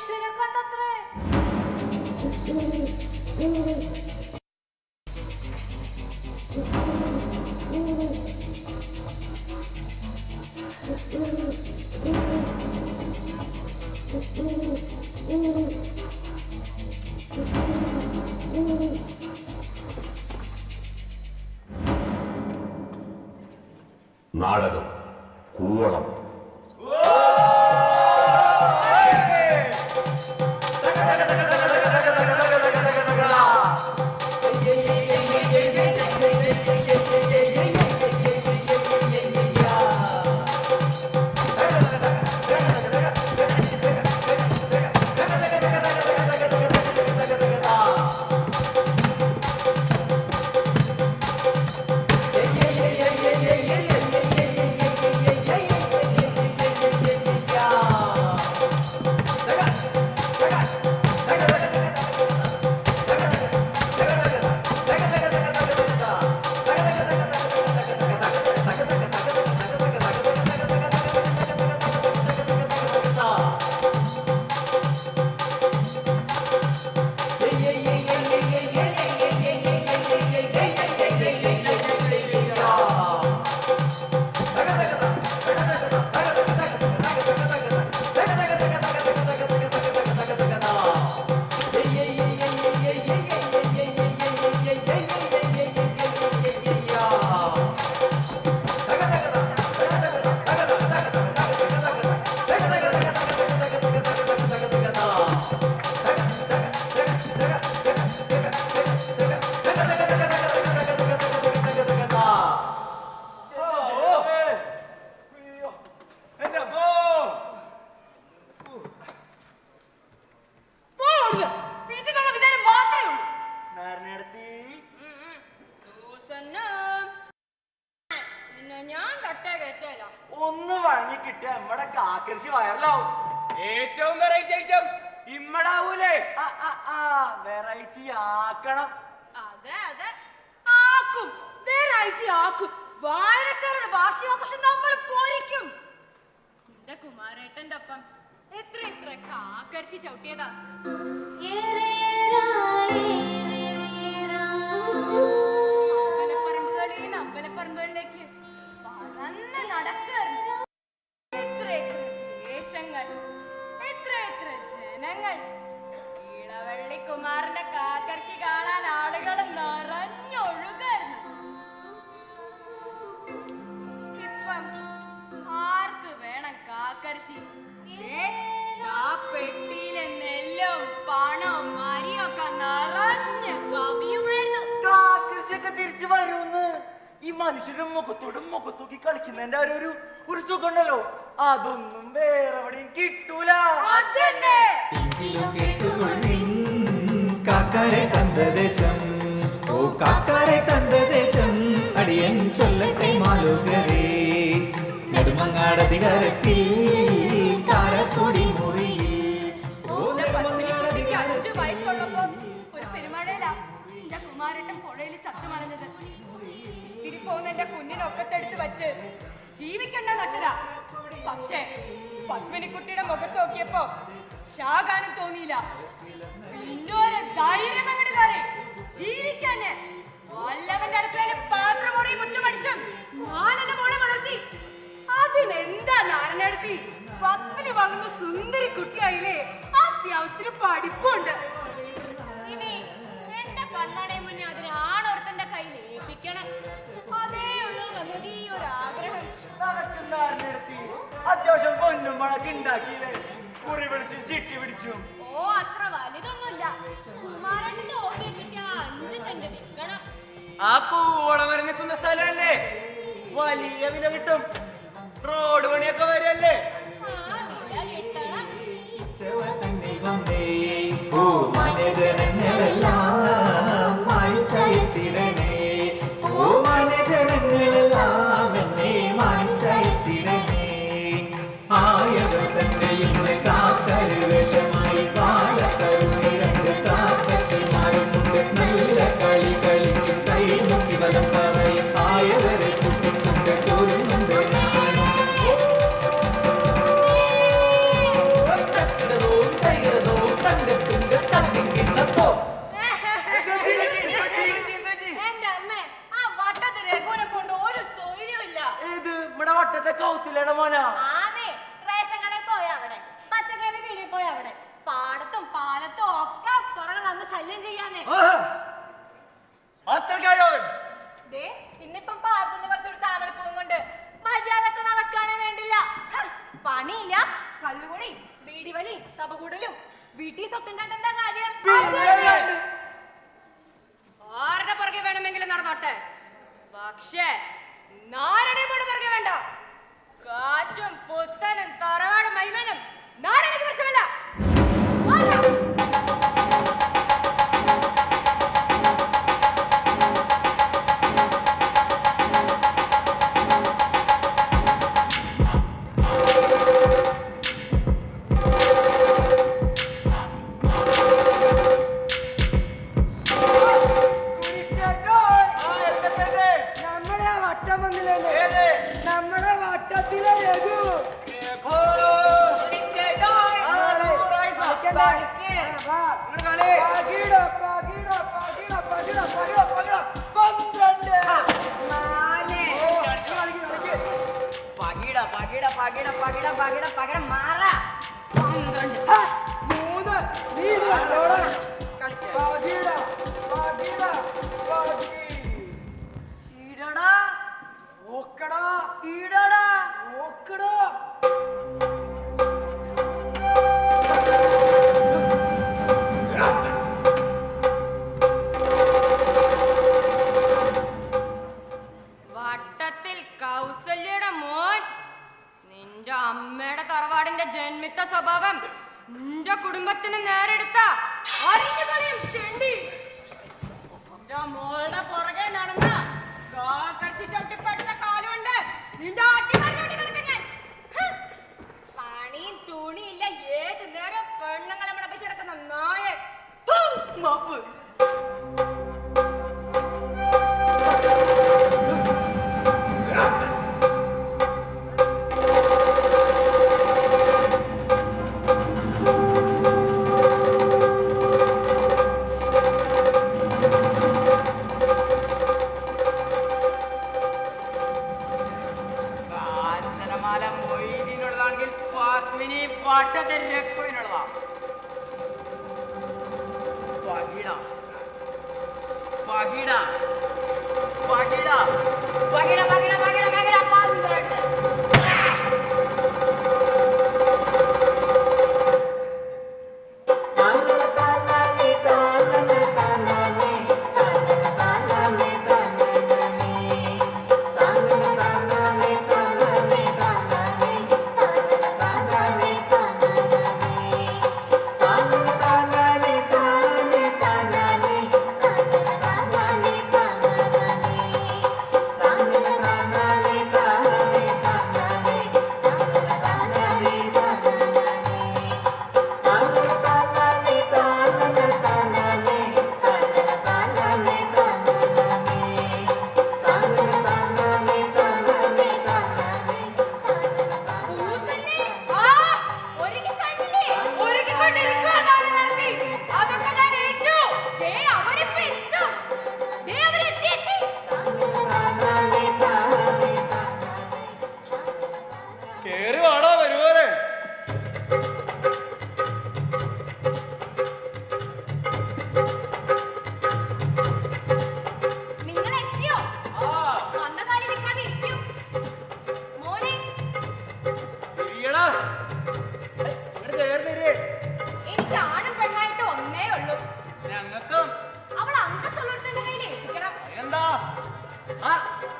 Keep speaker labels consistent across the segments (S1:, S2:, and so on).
S1: യേശുവിനെ കണ്ടത്രേ.
S2: നാടകം കൂവളം.
S3: ഒന്ന് വഴങ്ങി കിട്ടിയ നമ്മടെ കാക്കരശി വയറിലാവും. ഏറ്റവും വെറൈറ്റി ഐറ്റം ഇമ്മടാവൂലേ? വെറൈറ്റി ആക്കണം.
S1: അതെ അതെ, ആക്കും, വെറൈറ്റി ആക്കും. വായനശാലയുടെ വാർഷികാഘോഷം നമ്മൾ പൊരിക്കും. എന്റെ കുമാരേട്ടന്റെ ഒപ്പം എത്ര എത്ര കാക്കരശി ചവിട്ടിയതാ. അമ്പലപ്പറമ്പുകളിൽ നിന്ന് അമ്പലപ്പറമ്പുകളിലേക്ക് പറന്ന് നടക്കാറ്. എത്ര എത്ര ദേശങ്ങൾ, എത്ര എത്ര ജനങ്ങൾ. ഇളവള്ളിക്കുമാറിന്റെ കാക്കരശി കാണാൻ ആളുകൾ നിറഞ്ഞൊഴുകായിരുന്നു. ഇപ്പം ആർക്ക് വേണം കാക്കരശി? പെട്ടിയിലെ നെല്ലും പണവും മരിയൊക്കെ നിറഞ്ഞ കവിയുമായിരുന്നു.
S3: കാക്കരശിയൊക്കെ തിരിച്ചു വരൂന്ന് ഈ മനുഷ്യരുടെ മുഖത്തോടും മുഖത്തൂക്കി കളിക്കുന്നതിന്റെ ഒരു സുഖമുണ്ടല്ലോ, അതൊന്നും വേറെ എവിടെയും കിട്ടൂല.
S4: കാക്കാരെ തന്തദേശം, ഓ കാക്കാരെ തന്തദേശം, അടിയൻ ചൊല്ലട്ടെ മാലോകരേ. നെടുമങ്ങാടധികാരത്തിൽ കാരക്കൊടി മുറിയിൽ
S1: 5 വയസ്സുള്ളപ്പോ ഒരു പെരുമഴയിലാ എന്റെ കുമാരട്ടൻ പുഴയിൽ ചത്തുമണഞ്ഞത്. തിരിപ്പോന്ന് എന്റെ കുഞ്ഞിനൊക്കത്തെടുത്ത് വെച്ച് ജീവിക്കണ്ടെന്ന് വെച്ചതാ. പക്ഷേ പത്മിനിക്കുട്ടിയുടെ മുഖത്ത് നോക്കിയപ്പോ ശാകാനും തോന്നിയില്ല. പിന്നൊരു ധൈര്യം അങ്ങോട്ട് കയറി ജീവിക്കാന്. വല്ലവന്റെ അടുക്കളയിലെ പാത്രം മുറി മുറ്റുമടിച്ചും ഞാനെന്നെ മോളെ വളർത്തി. അതിനെന്താ നാരനടുത്തി? പത്മിനി വളർന്ന സുന്ദരി കുട്ടിയായില്ലേ, അത്യാവശ്യത്തിന് പഠിപ്പുണ്ട്. ഇനി എന്റെ കണ്ണടയും മുന്നേ അതിന് ആണോർത്തന്റെ കയ്യിൽ ഏൽപ്പിക്കണം. അതേ ഉള്ളൂ ഭഗവതി ഒരു ആഗ്രഹം.
S3: അത്യാവശ്യം പൊന്നും മഴക്ക് ഉണ്ടാക്കിയില്ലേ, കുറി പിടിച്ച് ചിട്ടി പിടിച്ചു.
S1: ഓ അത്ര വലുതൊന്നുമില്ല. കുമാരന്റെ ഓക്കെ കിട്ടിയ 5 സെന്റ് വിൽക്കണം.
S3: ആ കൂവളം വരെ നിൽക്കുന്ന സ്ഥലമല്ലേ, വലിയ വില കിട്ടും. റോഡ് പണിയൊക്കെ വരല്ലേ.
S4: ഓ മനജനങ്ങളെല്ലാം മാനിച്ചയച്ചിടണേ, ഓ മനജനങ്ങളെല്ലാം എന്നെ മാനിച്ചയച്ചിടണേ. ആയവർ തന്നെയും കാക്കരു വേഷമായി കാലക്കരുണി 2 കാക്കശിമാരുമുണ്ട്. നല്ല കളി കളിക്കും കൈ നോക്കി വലം പറയും ആയവരെ കുട്ടിക്കൊണ്ട് തോന്നുന്നുണ്ട്.
S1: ശല്യം ചെയ്യാന്നേ. ദേ, ഇന്നിപ്പം പാടത്തുനിന്ന് കുറച്ചൊരു താമരപ്പൂവും കൊണ്ട് മര്യാദക്ക് നടക്കാനേ വേണ്ടില്ല. പണിയില്ല, കള്ളുകുടി, ബീഡിവലി, സഭ കൂടലും വീട്ടിൽ സ്വത്തുണ്ടായിട്ട് എന്താ കാര്യം? ആരുടെ പുറകെ വേണമെങ്കിലും നടന്നോട്ടെ, പക്ഷേ നാരണയുടെ പുറകെ വേണ്ട. കാശും പുത്തനും തറവാടും മൈമനും നാരണയ്ക്ക് പ്രശ്നമല്ല. വട്ടത്തിൽ കൗസല്യയുടെ മോൻ, നിന്റെ അമ്മയുടെ തറവാടിന്റെ ജന്മിത്ത സ്വഭാവം നിന്റെ കുടുംബത്തിന് നേരെടുത്ത അറിഞ്ഞുകളയും ചെണ്ടി. നിന്റെ മോളുടെ പുറകെ നടന്ന കാക്കടിച്ച് ചവിട്ടിപ്പടുത്ത കാലുകൊണ്ട് നിന്റെ കളിക്കാൻ പണിയും തുണിയില്ല, ഏത് നേരം പെണ്ണുങ്ങളെ മടപ്പിച്ചെടുക്കുന്ന നായ.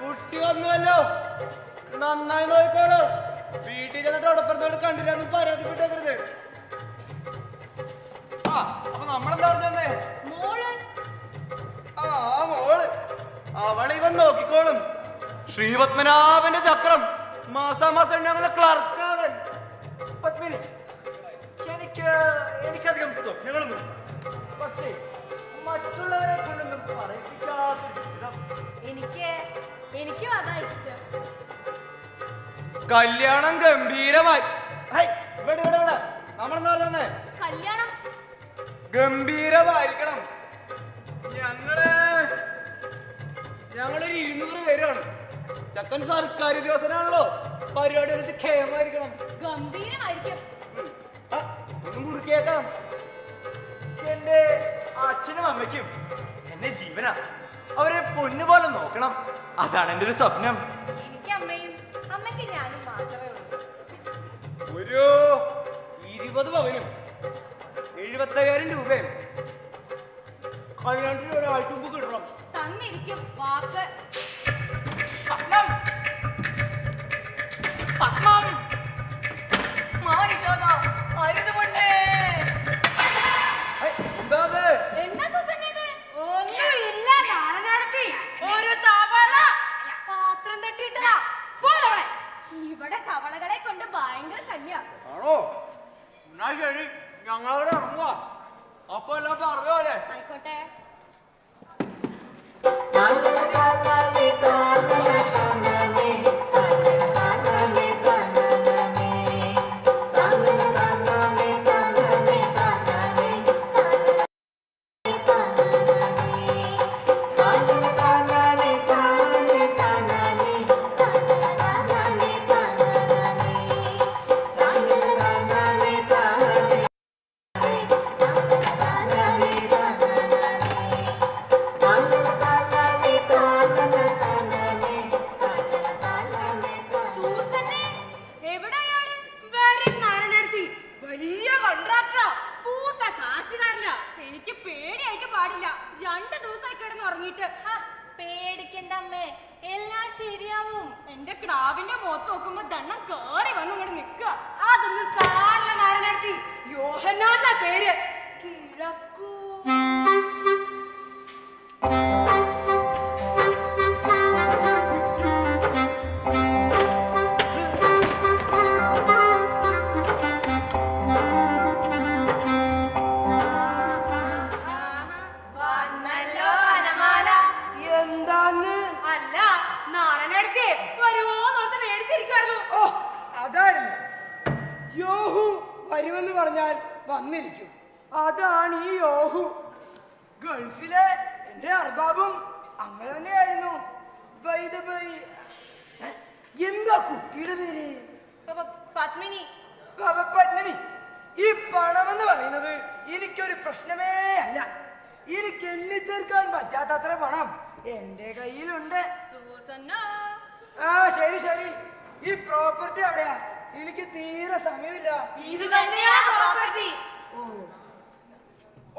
S3: കുട്ടി വന്നുവല്ലോ, നന്നായി നോക്കോളൂ. വീട്ടിൽ ചെന്നിട്ട് ഉടപ്പുറത്തോട് കണ്ടില്ലെന്ന് പരാതിപ്പെട്ടേക്കരുത്. അപ്പൊ നമ്മളെന്താ പറഞ്ഞേ? ആ മോള് അവളിവൻ നോക്കിക്കോളും. ശ്രീപത്മനാഭന്റെ ചക്രം മാസാമാസം ഞങ്ങളെ ക്ലർക്കാവൻ. പത്മിനി, എനിക്കധികം സ്വപ്നങ്ങളൊന്നും, പക്ഷേ മറ്റുള്ളവരെ കൊണ്ടൊന്നും പറയിപ്പിക്കാത്ത
S1: എനിക്കും അതാ ഇഷ്ടം.
S3: കല്യാണം ഗംഭീരമായി. നമ്മളെന്താ പറഞ്ഞേ?
S1: കല്യാണം
S3: ഗംഭീരമായിരിക്കണം. ഞങ്ങളൊരു 200 പേരാണ്. ചക്കൻ സർക്കാർ ഉദ്യോഗസ്ഥനാണല്ലോ. പരിപാടി ക്ഷേമമായിരിക്കണം.
S1: ഗംഭീരമായിരിക്കും.
S3: ഒന്നും കുറുക്കിയേക്കാം. എന്റെ അച്ഛനും അമ്മയ്ക്കും എന്നെ ജീവനാ. അവരെ പൊന്നുപോലെ നോക്കണം. അതാണ് എൻ്റെ ഒരു സ്വപ്നം.
S1: എനിക്ക് അമ്മയും അമ്മയ്ക്ക് ഞാനും മാത്രമേ ഉള്ളൂ.
S3: ഒരു 20 പവനും 75,000 രൂപയും കല്യാണത്തിന് ഒരാഴ്ച മുമ്പ് കിട്ടണം.
S1: തന്നിരിക്കും വാക്ക്.
S3: പത്മം പത്മം മാനിഷോദ അരുത് പൊന്നേ. എന്താ അത്?
S1: എന്താ സുസന്നെ ഇത്? ഒന്നുമില്ല, നാളെ ഒരു തവള പാത്രം തട്ടിയിട്ടതാ. പോളവളെ, ഇവിടെ തവളകളെ കൊണ്ട് ഭയങ്കര ശല്യ.
S3: ആണോ? എന്നാ ശരി, ഞങ്ങളവിടെ ഇറങ്ങുക. അപ്പൊ എല്ലാം പറഞ്ഞ പോലെ.
S1: ആയിക്കോട്ടെ. എനിക്ക് പേടിയായിട്ട് പാടില്ല. 2 ദിവസമായി കിടന്ന് ഉറങ്ങിയിട്ട്. പേടിക്കണ്ട അമ്മേ, എല്ലാം ശരിയാവും. എന്റെ ക്രാവിന്റെ മുഖത്ത് നോക്കുമ്പോ ദണ്ണം കേറി വന്ന് ഇങ്ങോട്ട് നിക്ക. അതൊന്നും സാറില്ല നാരനടുത്തി. യോഹന്നാന്ന പേര്. കിഴക്കൂ.
S5: വരുമെന്ന് പറഞ്ഞാൽ വന്നിരിക്കും. അതാണ് ഈ യോഹു. ഗൾഫിലെ എന്റെ അർബാബും അങ്ങനെ തന്നെയായിരുന്നു. എന്താ കുട്ടിയുടെ പേര്?
S1: പത്മിനി.
S5: പത്മിനി. ഈ പണമെന്ന് പറയുന്നത് എനിക്കൊരു പ്രശ്നമേ അല്ല. എനിക്ക് എണ്ണി തീർക്കാൻ പറ്റാത്തത്ര പണം എന്റെ കയ്യിലുണ്ട്. ആ ശരി ശരി, ഈ പ്രോപ്പർട്ടി എവിടെയാ? എനിക്ക് തീരെ സമയമില്ല.
S1: ഇത് തന്നെയാ പ്രോപ്പർട്ടി.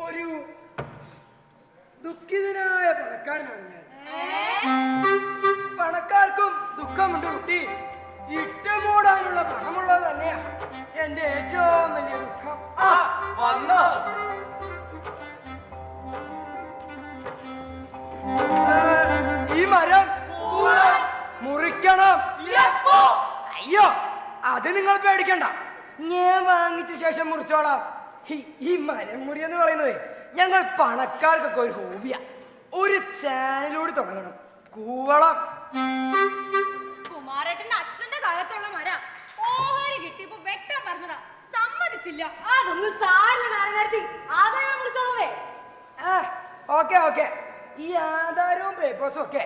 S5: ഒരു ദുഃഖിതനായ പണക്കാരനാണ് ഞാൻ. പണക്കാർക്കും ദുഃഖമുണ്ട് കുട്ടി. ഇട്ടുമൂടാനുള്ള പണമുള്ളത് തന്നെയാ എന്റെ ഏറ്റവും വലിയ ദുഃഖം. ഈ മരം മുറിക്കണം. അയ്യോ, അത് നിങ്ങൾ പേടിക്കണ്ട, ഞാൻ വാങ്ങിച്ച ശേഷം മുറിച്ചോളാം. ഈ മരം മുറി എന്ന് പറയുന്നത് ഞങ്ങൾ പണക്കാർക്കൊക്കെ ഒരു ഹോബിയാ. ഒരു ചാനലൂടെ തുടങ്ങണം. കൂവളം.
S1: കുമാരേട്ടന്റെ അച്ഛന്റെ കാലത്തുള്ള മര ഓഹരി കിട്ടിയപ്പോ വെട്ടാൻ പറഞ്ഞതാ, സമ്മതിച്ചില്ല. അതൊന്ന് സാറിന് നാരങ്ങ ആദായം കുറിച്ചോളൂവേ.
S5: ഓക്കെ ഓക്കെ, ഈ ആധാരവും പേപ്പേഴ്സും ഒക്കെ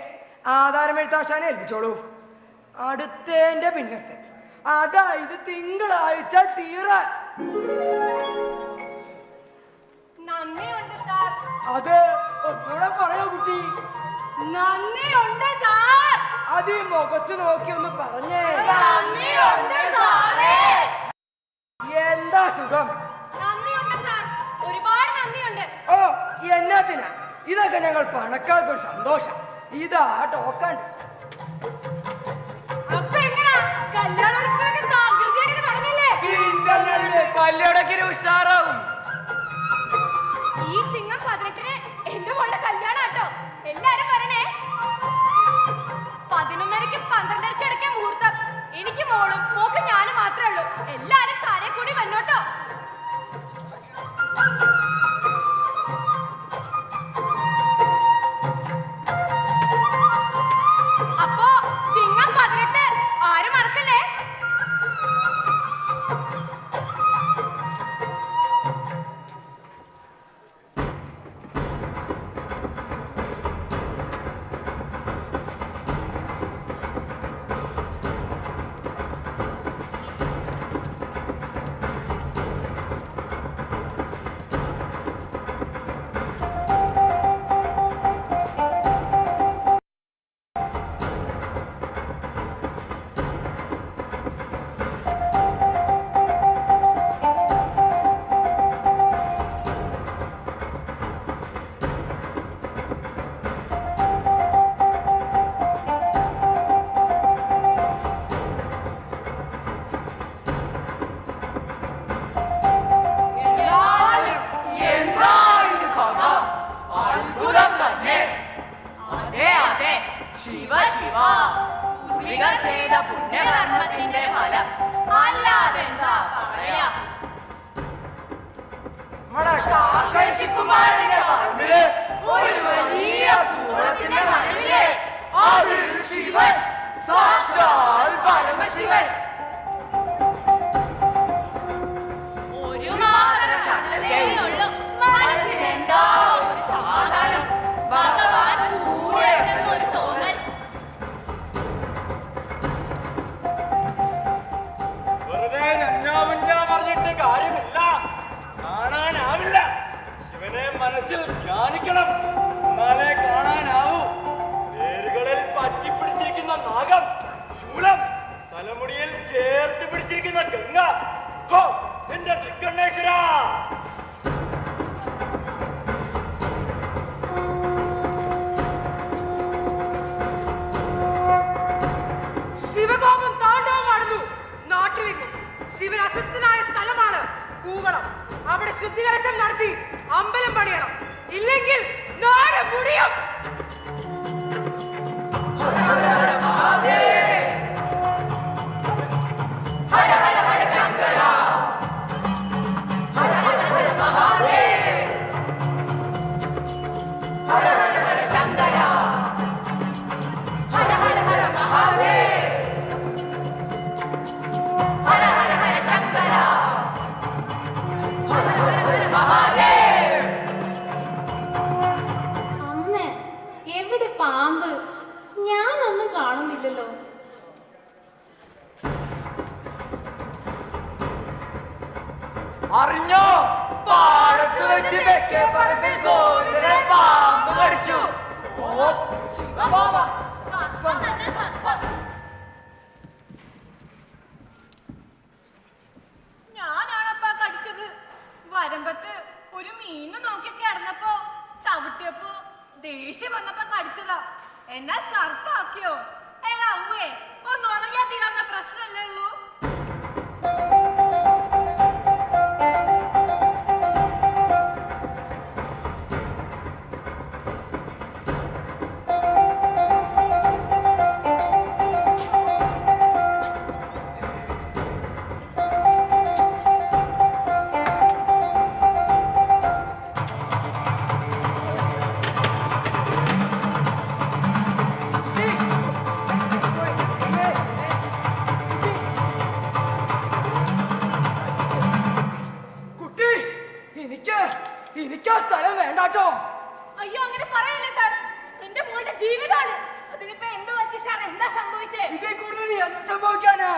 S5: ആധാരം എഴുത്താശാനെ ഏൽപ്പിച്ചോളൂ. അടുത്തതിന്റെ പിന്നത്തെ, അതായത് തിങ്കളാഴ്ച തീറ.
S1: നന്ദിയുണ്ട് സാർ.
S5: അത് ഒന്നുകൂടെ പറയോ കുട്ടി?
S1: നന്ദിയുണ്ട് സാർ.
S5: അത് ഈ മുഖത്ത് നോക്കി ഒന്ന് പറഞ്ഞേ.
S1: നന്ദിയുണ്ട് സാറേ.
S5: എന്താ സുഖം?
S1: നന്ദിയുണ്ട് സാർ, ഒരുപാട് നന്ദിയുണ്ട്.
S5: ഓ, എന്നാത്തിനാ? ഇതൊക്കെ ഞങ്ങൾ പണക്കാർക്ക് ഒരു സന്തോഷം. ഇതാ ടോക്കൺ.
S1: അപ്പൊ എങ്ങനാ കല്യാണമൊരുക്കങ്ങളൊക്കെ താകൃതിയായിട്ട് തുടങ്ങില്ലേ?
S3: കല്യാണൊക്കെ ഉഷാറാവും.
S1: ഈ ചിങ്ങം 18-ന് എന്റെ മോളുടെ കല്യാണം കേട്ടോ. എല്ലാരും വരണേ. 11:30-ക്കും 12:30-ക്കും ഇടയ്ക്ക് മുഹൂർത്തം. എനിക്ക് മോളും മോക്ക് ഞാനും മാത്രമേ ഉള്ളൂ. എല്ലാരും താനെ കൂടി വന്നോട്ടോ. അപ്പോ ചിങ്ങം 18 ആരും മറക്കല്ലേ.
S3: കുമാരന്റെ പറമ്പില് ഒരു വലിയ കൂവളത്തിന്റെ മരമില്ലേ, അതിൽ ശിവൻ, സാക്ഷാൽ പരമശിവൻ.
S1: ഒരു മാത്രം കണ്ടതേയുള്ളൂ മനസ്സിനെന്താ ഒരു സമാധാനം, ഭഗവാൻ കൂടെ ഉണ്ടെന്നൊരു തോന്നൽ.
S3: വെറുതെ ഞഞ്ഞാ പറഞ്ഞിട്ട് കാര്യമില്ല, കാണാനാവില്ല. ശിവനെ മനസ്സിൽ ധ്യാനിക്കണം, എന്നാലേ കാണാനാവൂ. വേരുകളിൽ പറ്റിപ്പിടിച്ചിരിക്കുന്ന നാഗം, ശൂലം, തലമുടിയിൽ ചേർത്ത് പിടിച്ചിരിക്കുന്ന ഗംഗ, ഹോ എന്റെ തൃക്കണ്ണേശ്വര.
S5: ശിവകോപം താണ്ഡവമാടുന്നു നാട്ടിലേക്ക്. ശിവൻ അസ്വസ്ഥനായ സ്ഥലമാണ് കൂവളം. അവിടെ ശുദ്ധികലശം നടത്തി അമ്പലം പണിയണം, ഇല്ലെങ്കിൽ നാട് മുടിയും.
S6: അമ്മ, എവിടെ പാമ്പ്? ഞാനൊന്നും കാണുന്നില്ലല്ലോ.
S3: അറിഞ്ഞോ, പാടത്ത് വെച്ച് തെക്കേ പറമ്പിൽ ഗോവിന്ദനെ പാമ്പ് കടിച്ചു.
S1: ഞാനാണപ്പാ കടിച്ചത്. വരമ്പത്ത് ഒരു മീന് നോക്കി കിടന്നപ്പോ ചവിട്ടിയപ്പോ ദേഷ്യം വന്നപ്പോ കടിച്ചതാ. എന്നാ സർപ്പാക്കിയോ? എടാ ഉവ്വേ, ഒന്ന് ഉണങ്ങിയാ തീരാവുന്ന പ്രശ്നമല്ലേ ഉള്ളൂ.
S5: കുട്ടി, എനിക്കാ സ്ഥലം വേണ്ടാട്ടോ.
S1: അയ്യോ, അങ്ങനെ പറയല്ലേ സാർ. എന്റെ മോളുടെ ജീവിതമാണ്. അതിനിപ്പോ എന്ത് പറ്റി സാർ? എന്താ സംഭവിച്ചേ?
S5: ഇതേ കൂടുതൽ നീ എന്ത് സംഭവിക്കാനാ?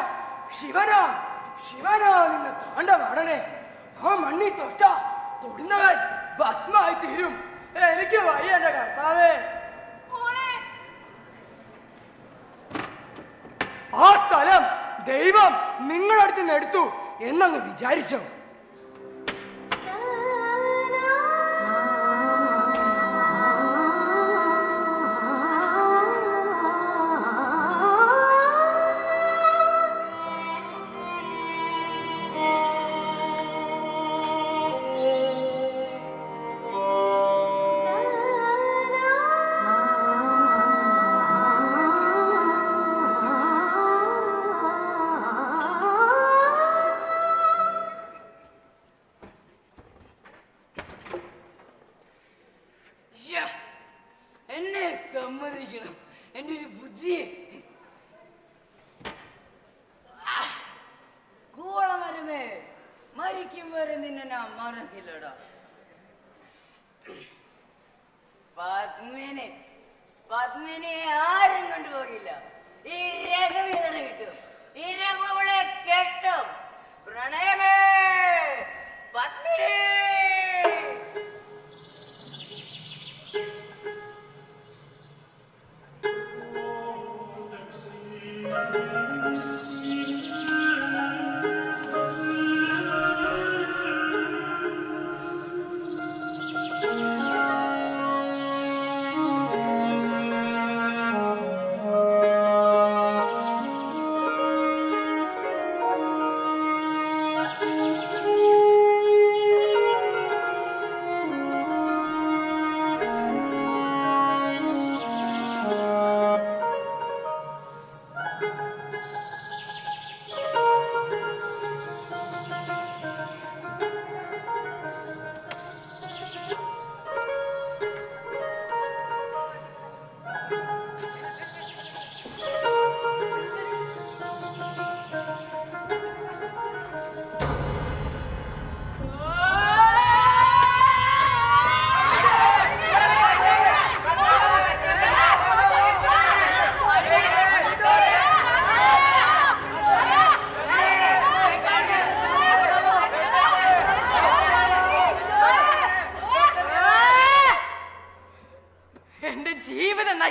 S5: ശിവനാ നിന്ന് താണ്ഡവാടണേ. ആ മണ്ണി തൊടുന്നവൻ ഭസ്മായി തീരും. എനിക്ക് വയ്യ എന്റെ കർത്താവേ.
S1: മോളെ,
S5: ആ സ്ഥലം ദൈവം നിങ്ങളടുത്ത് നിന്ന് എടുത്തു എന്നങ്ങ് വിചാരിച്ചോ? എന്നെ സമ്മതിക്കണം, എന്റെ ഒരു ബുദ്ധിയെ. കൂവളമരമേ, മരിക്കും വരെ നിന്നെ ഞാൻ മറക്കില്ലടാ. പത്മിനെ ആരും കൊണ്ടുപോകില്ല. ഈ രഘുവിന് തന്നെ കിട്ടും. ഈ രഘുവളെ കെട്ടും. പ്രണയമേ, പത്മിനി.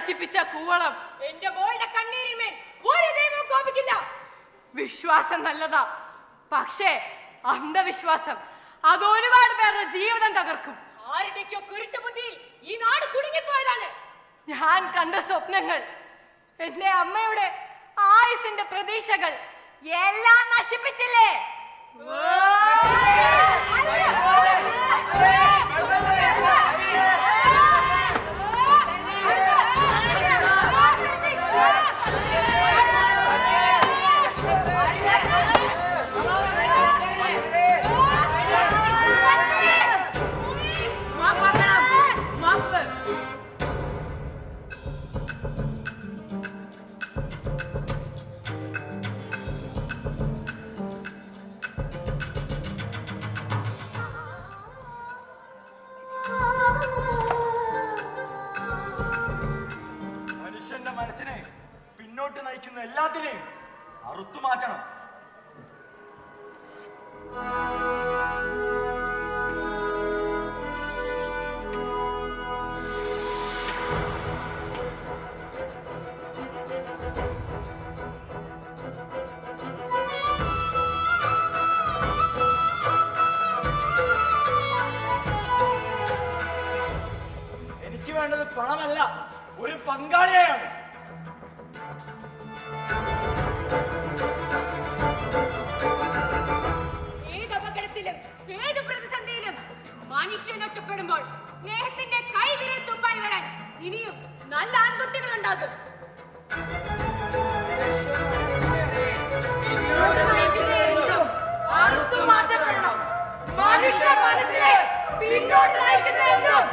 S1: നശിപ്പിച്ച കൂവളം എന്റെ മോളുടെ കണ്ണീരിന്മേൽ ഒരു ദൈവവും കോപിക്കില്ല. വിശ്വാസം നല്ലതാ, പക്ഷേ അന്ധവിശ്വാസം അത് ഒരുപാട് പേരുടെ ജീവിതം തകർക്കും. ആരുടെയൊക്കെ കുരുട്ടു ബുദ്ധിയിൽ ഈ നാട് കുടുങ്ങിപ്പോയതാണ്. ഞാൻ കണ്ട സ്വപ്നങ്ങൾ, എന്റെ അമ്മയുടെ ആയുസിന്റെ പ്രതീക്ഷകൾ എല്ലാം നശിപ്പിച്ചില്ലേ?
S3: മനുഷ്യന്റെ മനസ്സിനെ പിന്നോട്ട് നയിക്കുന്ന എല്ലാത്തിനെയും അറുത്തു മാറ്റണം. എനിക്ക് വേണ്ടത് പണമല്ല, ഒരു പങ്കാളിയാണ്.
S1: ഏത് അപകടത്തിലും ഏത് പ്രതിസന്ധിയിലും മനുഷ്യൻ ഒറ്റപ്പെടുമ്പോൾ സ്നേഹത്തിന്റെ കൈവിരൽ തുമ്പായി വരാൻ ഇനിയും നല്ല ആൺകുട്ടികൾ ഉണ്ടാകും. മനുഷ്യ മനസ്സിനെ പിന്നോട്ട് നയിക്കുന്നതെന്നും